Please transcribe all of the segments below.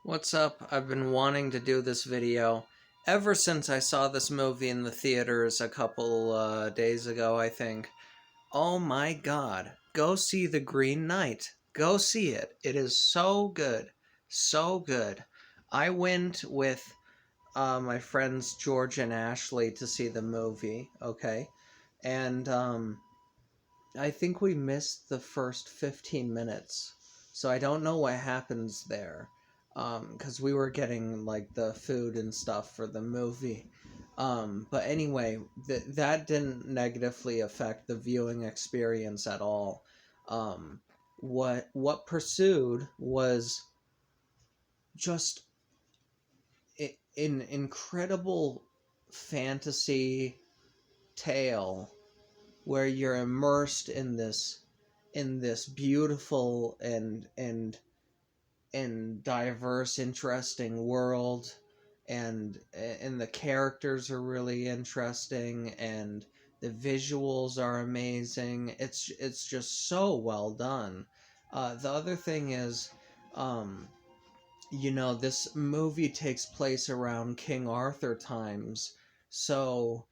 What's up? I've been wanting to do this video ever since I saw this movie in the theaters a couple days ago, I think. Oh my god. Go see The Green Knight. Go see it. It is so good. So good. I went with my friends George and Ashley to see the movie, okay? And I think we missed the first 15 minutes. So I don't know what happens there. Because we were getting like the food and stuff for the movie. But anyway, that didn't negatively affect the viewing experience at all. What pursued was just an incredible fantasy tale where you're immersed in this beautiful and diverse, interesting world, and the characters are really interesting, and the visuals are amazing. It's just so well done. The other thing is, um, this movie takes place around King Arthur times, so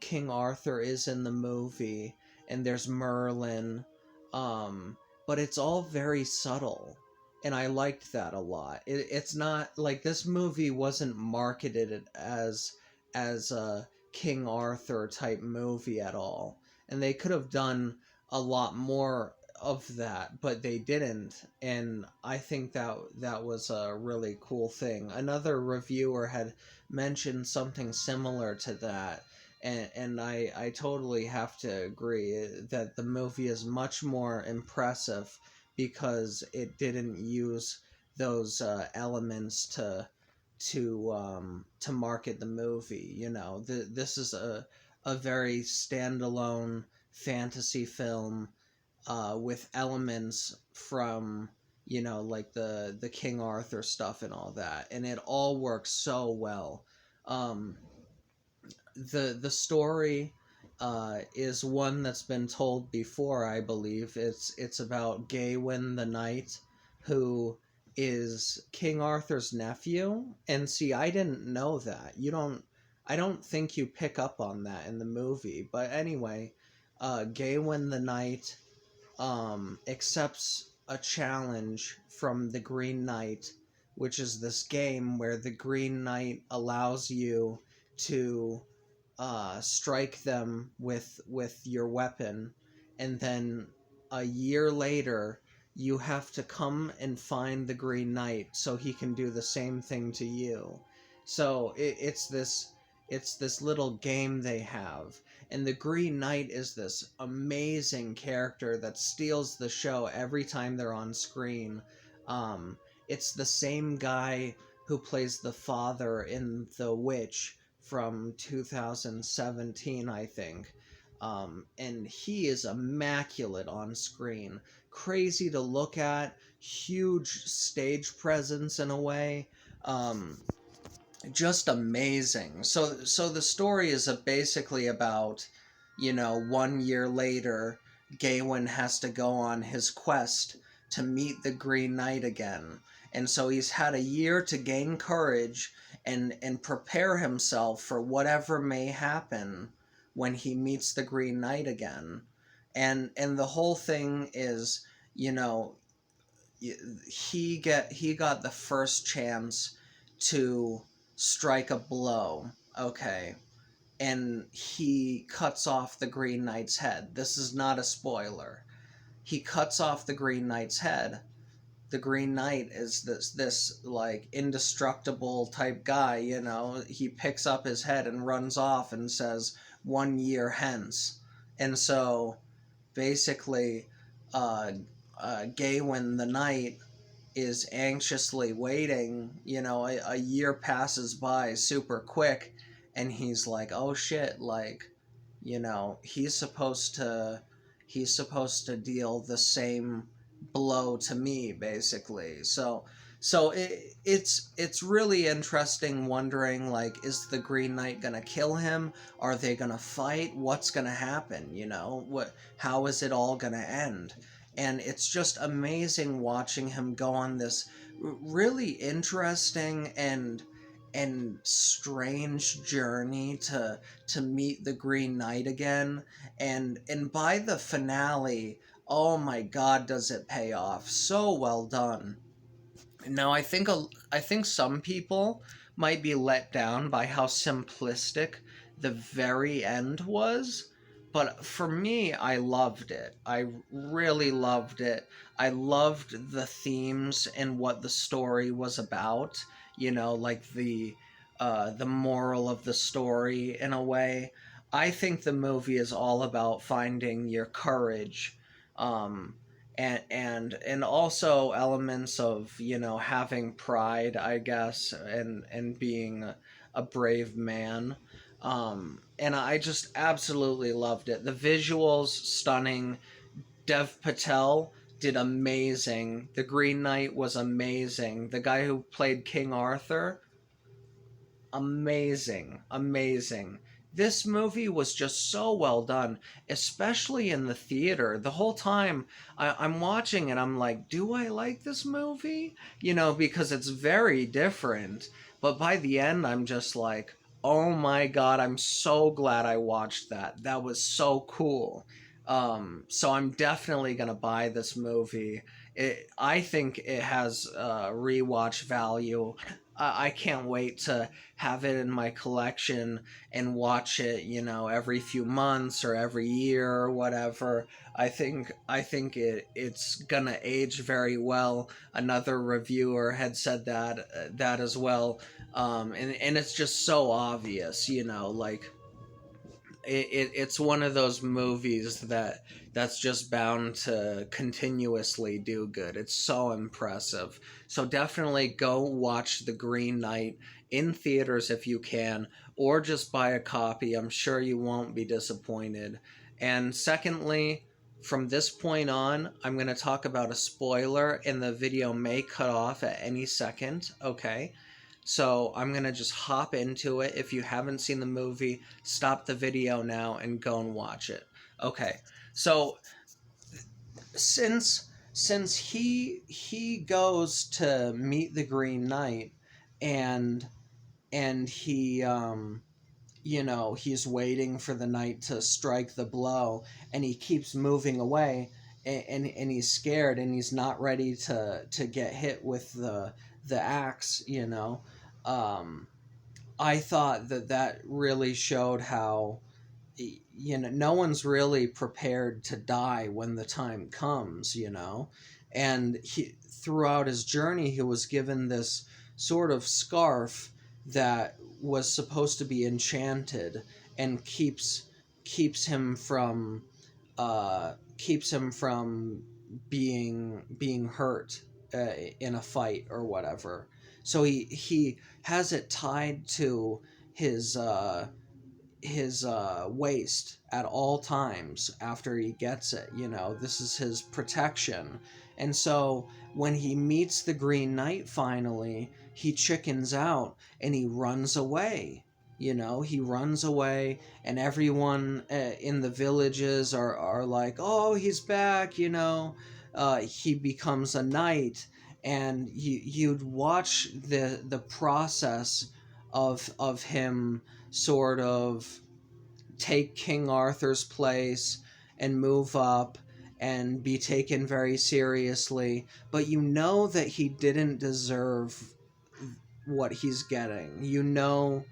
King Arthur is in the movie, and there's Merlin, but it's all very subtle, and I liked that a lot. It's not like this movie wasn't marketed as a King Arthur type movie at all, and they could have done a lot more of that, but they didn't, and I think that was a really cool thing. Another reviewer had mentioned something similar to that, and I totally have to agree that the movie is much more impressive because it didn't use those elements to market the movie. This is a very standalone fantasy film with elements from like the King Arthur stuff and all that, and it all works so well. Um, the story is one that's been told before, I believe. It's about Gawain the Knight, who is King Arthur's nephew. And see, I didn't know that. I don't think you pick up on that in the movie. But anyway, Gawain the Knight accepts a challenge from the Green Knight, which is this game where the Green Knight allows you to strike them with your weapon, and then a year later you have to come and find the Green Knight so he can do the same thing to you. So it's this little game they have, and the Green Knight is this amazing character that steals the show every time they're on screen. It's the same guy who plays the father in The Witch from 2017, I think. And he is immaculate on screen. Crazy to look at, huge stage presence in a way. Just amazing. So the story is basically about, 1 year later, Gawain has to go on his quest to meet the Green Knight again. And so he's had a year to gain courage and prepare himself for whatever may happen when he meets the Green Knight again. And the whole thing is, you know, he got the first chance to strike a blow, okay, and he cuts off the Green Knight's head. This is not a spoiler. He cuts off the Green Knight's head. The Green Knight is this like indestructible type guy, He picks up his head and runs off and says 1 year hence. And so basically, uh, Gawain the Knight is anxiously waiting. A year passes by super quick, and he's like, oh shit, like, he's supposed to deal the same blow to me, basically. So it's really interesting, wondering, like, is the Green Knight gonna kill him? Are they gonna fight? What's gonna happen? How is it all gonna end? And it's just amazing watching him go on this really interesting and strange journey to meet the Green Knight again, and by the finale, oh my god, does it pay off. So well done. Now I think some people might be let down by how simplistic the very end was, but for me, I loved it. I really loved it. I loved the themes and what the story was about. You know, like the moral of the story in a way. I think the movie is all about finding your courage. Um, and also elements of, you know, having pride, I guess, and being a brave man. And I just absolutely loved it. The visuals stunning. Dev Patel did amazing. The Green Knight was amazing. The guy who played King Arthur, amazing, amazing. This movie was just so well done, especially in the theater. The whole time I'm watching it, I'm like, do I like this movie? You know, because it's very different. But by the end, I'm just like, oh my god, I'm so glad I watched that. That was so cool. So I'm definitely gonna buy this movie. I think it has rewatch value. I can't wait to have it in my collection and watch it, you know, every few months or every year or whatever. It's gonna age very well. Another reviewer had said that as well, and it's just so obvious, you know, like it's one of those movies that's just bound to continuously do good. It's so impressive. So definitely go watch The Green Knight in theaters if you can, or just buy a copy. I'm sure you won't be disappointed. And secondly, from this point on, I'm going to talk about a spoiler, and the video may cut off at any second, okay? So I'm going to just hop into it. If you haven't seen the movie, stop the video now and go and watch it. Okay. So since he goes to meet the Green Knight, and he you know, he's waiting for the knight to strike the blow, and he keeps moving away, and he's scared, and he's not ready to get hit with the axe, you know. um I thought that really showed how, you know, no one's really prepared to die when the time comes, you know. And he, throughout his journey, he was given this sort of scarf that was supposed to be enchanted and keeps him from being hurt in a fight or whatever. So he has it tied to his waist at all times after he gets it. You know, this is his protection. And so when he meets the Green Knight finally, he chickens out and he runs away. You know, he runs away, and everyone in the villages are like, oh, he's back, you know. He becomes a knight, and you'd watch the process of him sort of take King Arthur's place and move up and be taken very seriously, but you know that he didn't deserve what he's getting. You know,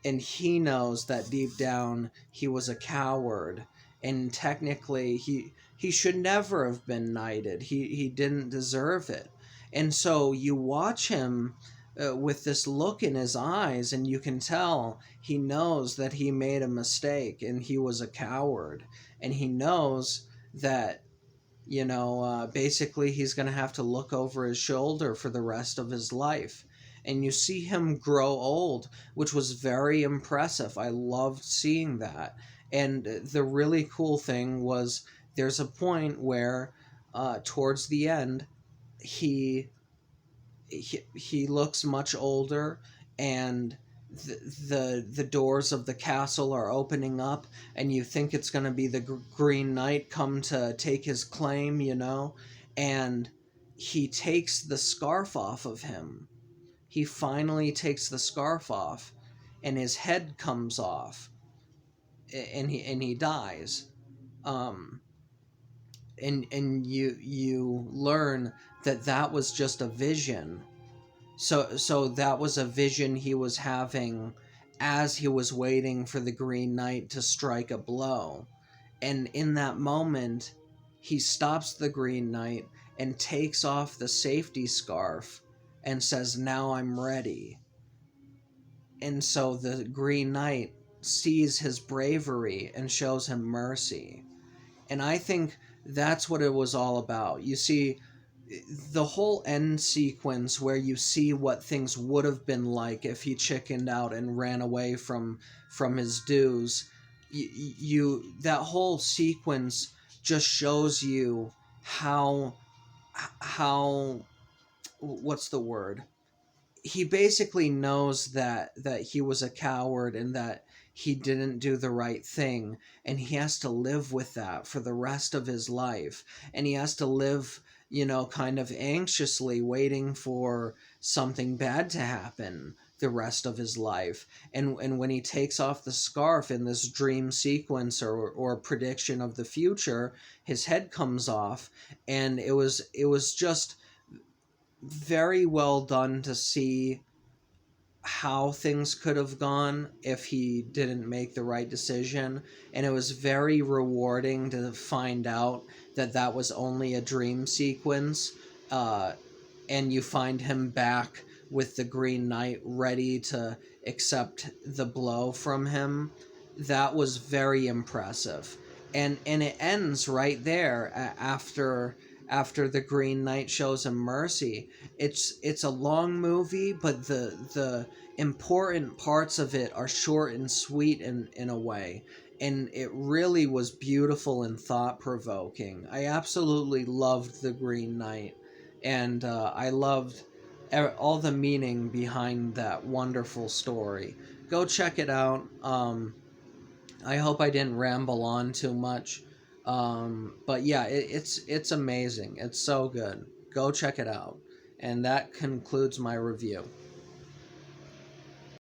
and he knows that deep down he was a coward, and technically he should never have been knighted. He didn't deserve it. And so you watch him with this look in his eyes, and you can tell he knows that he made a mistake and he was a coward, and he knows that, you know, basically he's going to have to look over his shoulder for the rest of his life. And you see him grow old, which was very impressive. I loved seeing that. And the really cool thing was there's a point where, towards the end, he he looks much older, and the doors of the castle are opening up, and you think it's going to be the Green Knight come to take his claim, you know. And he takes the scarf off of him. He finally takes the scarf off, and his head comes off, and he dies. Um, and you learn that that was just a vision. So that was a vision he was having as he was waiting for the Green Knight to strike a blow. And in that moment, he stops the Green Knight and takes off the safety scarf and says, "Now I'm ready." And so the Green Knight sees his bravery and shows him mercy. And I think that's what it was all about. You see, the whole end sequence where you see what things would have been like if he chickened out and ran away from his dues, that whole sequence just shows you how what's the word, he basically knows that he was a coward and that he didn't do the right thing, and he has to live with that for the rest of his life. And he has to live, kind of anxiously waiting for something bad to happen the rest of his life. And when he takes off the scarf in this dream sequence or prediction of the future, his head comes off, and it was just very well done to see how things could have gone if he didn't make the right decision. And it was very rewarding to find out that that was only a dream sequence, and you find him back with the Green Knight ready to accept the blow from him. That was very impressive. And it ends right there after the Green Knight shows him mercy. It's a long movie, but the important parts of it are short and sweet in a way. And it really was beautiful and thought-provoking. I absolutely loved the Green Knight, and I loved all the meaning behind that wonderful story. Go check it out. I hope I didn't ramble on too much. But yeah, it's amazing. It's so good. Go check it out. And that concludes my review.